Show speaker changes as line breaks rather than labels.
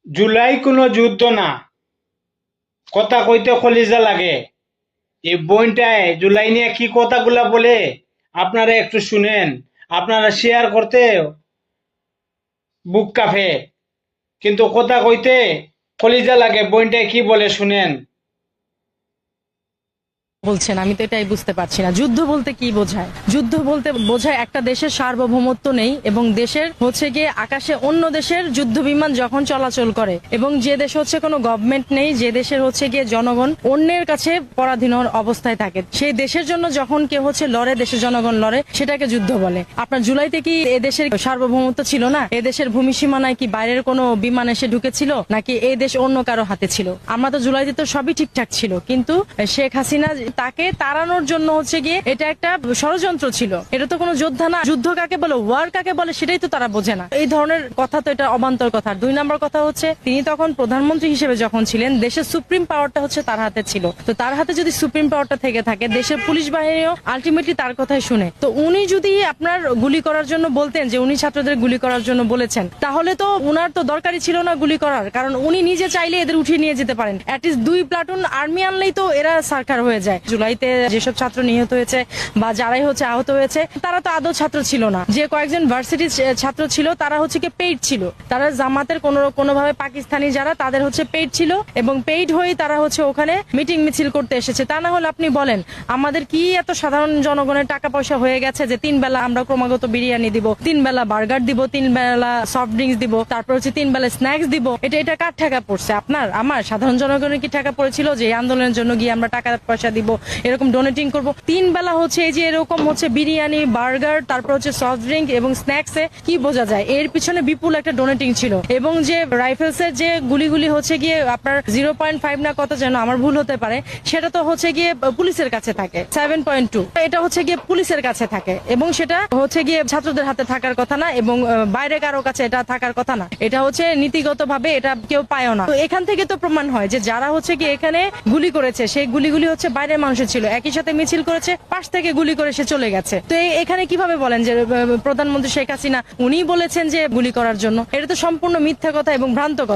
জুলাই কোনো যুদ্ধ না, কথা কইতে কলিজা লাগে। এই বইটায় জুলাই নিয়ে কি কথাগুলা বলে আপনারা একটু শুনেন। আপনারা শেয়ার করতে বুক কাঁপে, কিন্তু কথা কইতে কলিজা লাগে। বইটায় কি বলে শুনেন।
বলছেন আমি তো এটাই বুঝতে পারছি না, যুদ্ধ বলতে কি বোঝায়? যুদ্ধ বলতে বোঝায় একটা দেশের সার্বভৌমত্ব নেই এবং দেশের হচ্ছে গিয়ে আকাশে অন্য দেশের যুদ্ধ বিমান যখন চলাচল করে, এবং যে দেশ হচ্ছে কোনো গভর্নমেন্ট নেই, যে দেশের হচ্ছে গিয়ে জনগণ অন্যের কাছে পরাধীন অবস্থায় থাকে, সেই দেশের জন্য যখন কেউ হচ্ছে লড়ে, দেশের জনগণ লড়ে, সেটাকে যুদ্ধ বলে। আপনার জুলাইতে কি এ দেশের সার্বভৌমত্ব ছিল না? এ দেশের ভূমি সীমানায় কি বাইরের কোনো বিমান এসে ঢুকেছিল, নাকি এই দেশ অন্য কারো হাতে ছিল? আমরা তো জুলাইতে তো সবই ঠিকঠাক ছিল, কিন্তু শেখ হাসিনা তাকে তাড়ানোর জন্য হচ্ছে গিয়ে এটা একটা ষড়যন্ত্র ছিল। এটা তো কোনো যোদ্ধা না। যুদ্ধ কাকে বলে, ওয়ার কাকে বলে, সেটাই তো তারা বোঝে না। এই ধরনের কথা তো এটা অবান্তর কথা। 2 নম্বর কথা হচ্ছে, তিনি তখন প্রধানমন্ত্রী হিসেবে যখন ছিলেন, দেশের সুপ্রিম পাওয়ারটা হচ্ছে তার হাতে ছিল। তো তার হাতে যদি সুপ্রিম পাওয়ারটা থেকে থাকে, দেশের পুলিশ বাহিনীও আলটিমেটলি তার কথাই শুনে। তো উনি যদি আপনার গুলি করার জন্য বলতেন, যে উনি ছাত্রদের গুলি করার জন্য বলেছেন, তাহলে তো উনার তো দরকারই ছিল না গুলি করার, কারণ উনি নিজে চাইলে এদের উঠিয়ে নিয়ে যেতে পারেন। অ্যাটলিস্ট 2 প্লাটুন আর্মি আনলেই তো এরা সরকার হয়ে যায়। জুলাইতে যেসব ছাত্র নিহত হয়েছে বা যারাই হচ্ছে আহত হয়েছে, তারা তো আদৌ ছাত্র ছিল না। যে কয়েকজন ভার্সিটির ছাত্র ছিল, তারা হচ্ছে কি পেইড ছিল। তারা জামাতের কোনোভাবে পাকিস্তানি যারা, তাদের হচ্ছে পেইড ছিল, এবং পেইড হয়ে তারা হচ্ছে ওখানে মিটিং মিছিল করতে এসেছে। তা না হলে আপনি বলেন, আমাদের কি এত সাধারণ জনগণের টাকা পয়সা হয়ে গেছে যে 3 বেলা আমরা ক্রমাগত বিরিয়ানি দিব, 3 বেলা বার্গার দিব, 3 বেলা সফট ড্রিঙ্কস দিব, তারপর হচ্ছে 3 বেলা স্ন্যাক্স দিব? এটা কার টাকা পড়ছে? আপনার আমার সাধারণ জনগণের কি টাকা পড়েছিল যে এই আন্দোলনের জন্য গিয়ে আমরা টাকা পয়সা দিব, এরকম ডোনেটিং করব? 3 বেলা হচ্ছে এই যে এরকম হচ্ছে বিরিয়ানি, বার্গার, তারপর হচ্ছে সফট ড্রিঙ্ক এবং স্ন্যাক্সে কি বোঝা যায়? এর পিছনে বিপুল একটা ডোনেটিং ছিল। এবং যে রাইফেলস এর যে গুলিগুলি হচ্ছে গিয়ে আপনার 0.5 না কত যেন, আমার ভুল হতে পারে, সেটা তো হচ্ছে গিয়ে পুলিশের কাছে থাকে। 7.2 এটা হচ্ছে গিয়ে পুলিশের কাছে থাকে, এবং সেটা হচ্ছে গিয়ে ছাত্রদের হাতে থাকার কথা না, এবং বাইরে কারো কাছে এটা থাকার কথা না। এটা হচ্ছে নীতিগত ভাবে এটা কেউ পায়ও না। তো এখান থেকে তো প্রমাণ হয় যে যারা হচ্ছে গিয়ে এখানে গুলি করেছে, সেই গুলিগুলি হচ্ছে বাইরের মানুষের ছিল। একই সাথে মিছিল করেছে, পাশ থেকে গুলি করে সে চলে গেছে। তো এখানে কিভাবে বলেন যে প্রধানমন্ত্রী শেখ হাসিনা উনি বলেছেন যে গুলি করার জন্য? এটা তো সম্পূর্ণ মিথ্যা কথা এবং ভ্রান্ত কথা।